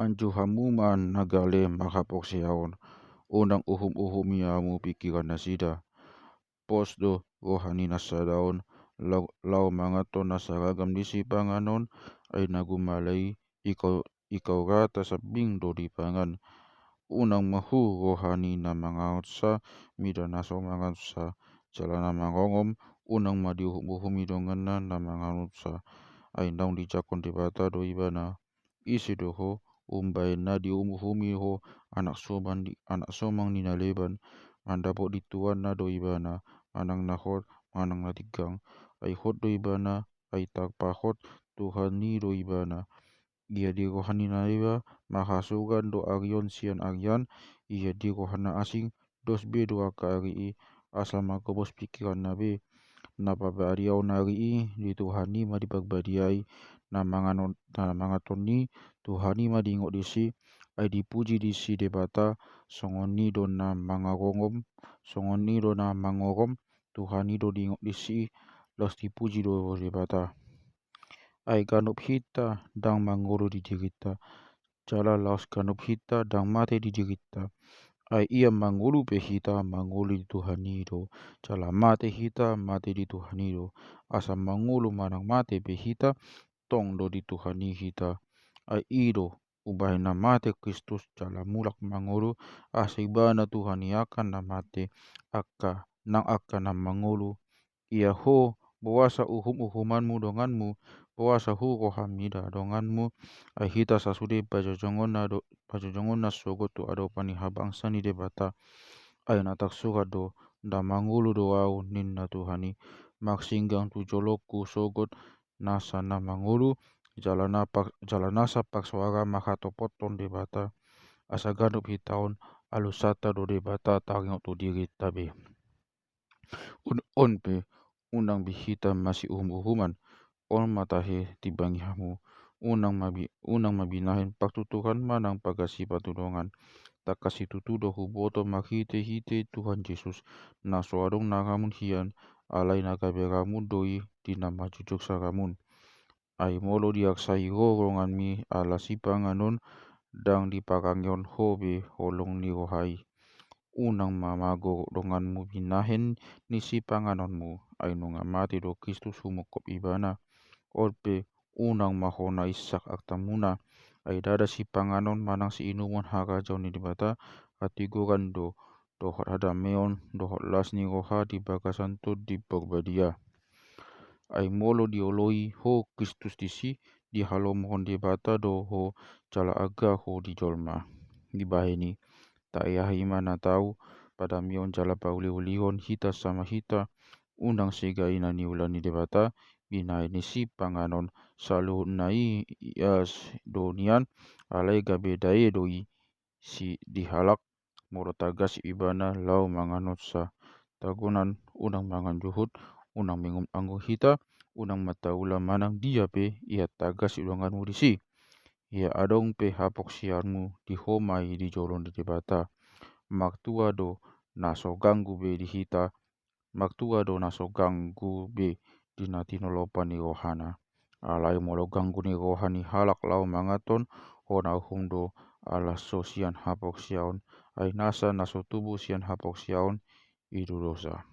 Anju hamuman nagale makapok siyaon. Unang uhum-uhum yamu pikiran nasida. Pos do rohani nasadaon. Lau mangaton nasaragam di sipanganon ay nagumalay ikaw rata sabing do di pangan. Unang mahu rohani na mangaot sa mida naso mangaot sa jalana mangongom. Unang madiuhum-uhum idongan na mangaot sa ay naung di jakon di bata do ibana. Isi do ho umbai na di umuhumi ho anak somang ni naleban mandapok dituan na do ibana manang nahot manang natigang ay hot do ibana ay tagpahot Tuhan ni do ibana ia di rohani na iba mahasugan do arion sian arian ia di rohana asing dos be do aka ari asal makobos pikiran na be na pabariau nari di Tuhani ma dipagbadiai na mangaton ni Tuhani ma diingok disi ay dipuji disi debata songoni do na mangagongom songoni do na mangorom Tuhani do diingok disi los dipuji do debata ay ganup hita dang mangoro di dirita jala laos ganup hita dang mate di dirita ay ia mangulu pe hita mangulu di Tuhani do jala mate hita mate di Tuhani do asa mangulu manang mate pe hita tong do di Tuhani hita ay ido ubah na mate Kristus jala mulak mangulu asa ibana Tuhani akan na mate aka na mangulu ia ho buasa uhumanmu donganmu buasa hu rohamida donganmu ay hita sasude pajojongon na sogot tu ado pani habangsa ni debata ay natak surat do da mangulu do au ninna Tuhani maksinggang tu joloku sogot nasa na mangulu jalanasa pak suara makatopoton debata asa ganup hitaon alusata do debata tangok tu diri tabe on pe unang bihita masih uhuman on matahe tibangi hamu unang mabinahin paktutukan manang pagasi patulungan tak kasih tutudo huboto makhite Tuhan Yesus na soadong nagamun hian alai nagaberamun doi di nama jujuk saramun ay molo diaksai rorongan mi ala sipanganon dang diparangion hobe holong ni rohai unang mamago donganmu binahen ni sipanganonmu ay nunga mati do Kristus humukop ibana orpe unang mahona isak aktamuna ay dada sipanganon manang si inuman harajaw ni dibata katiguran do dohot hadameon dohot las ni roha di bagasan to di pagbadia ay molo dioloi ho Kristus disi di halo mohon debata do ho jala aga ho di jolma di bahini tak yahima na tahu pada mion jala pauli-ulihon hita sama hita undang segaina ni ulani debata binai ni si panganon salu nai ias donian alai gabe dae doi si dihalak moro tagas ibana lau manganot sa tagunan unang mangan juhut unang mingum anggo hita unang mataula manang dia pe ia tagas ulanganmu disi ia adong pe hapok siarmu di homai di jolon di debata maktua do naso ganggu be di hita maktua do naso ganggu be di natinolopan ni rohana alai molo ganggu ni rohani halak lau mangaton hona humdo ala sosian hapok siaon ay nasa naso tubuh sian hapok siaon idu dosa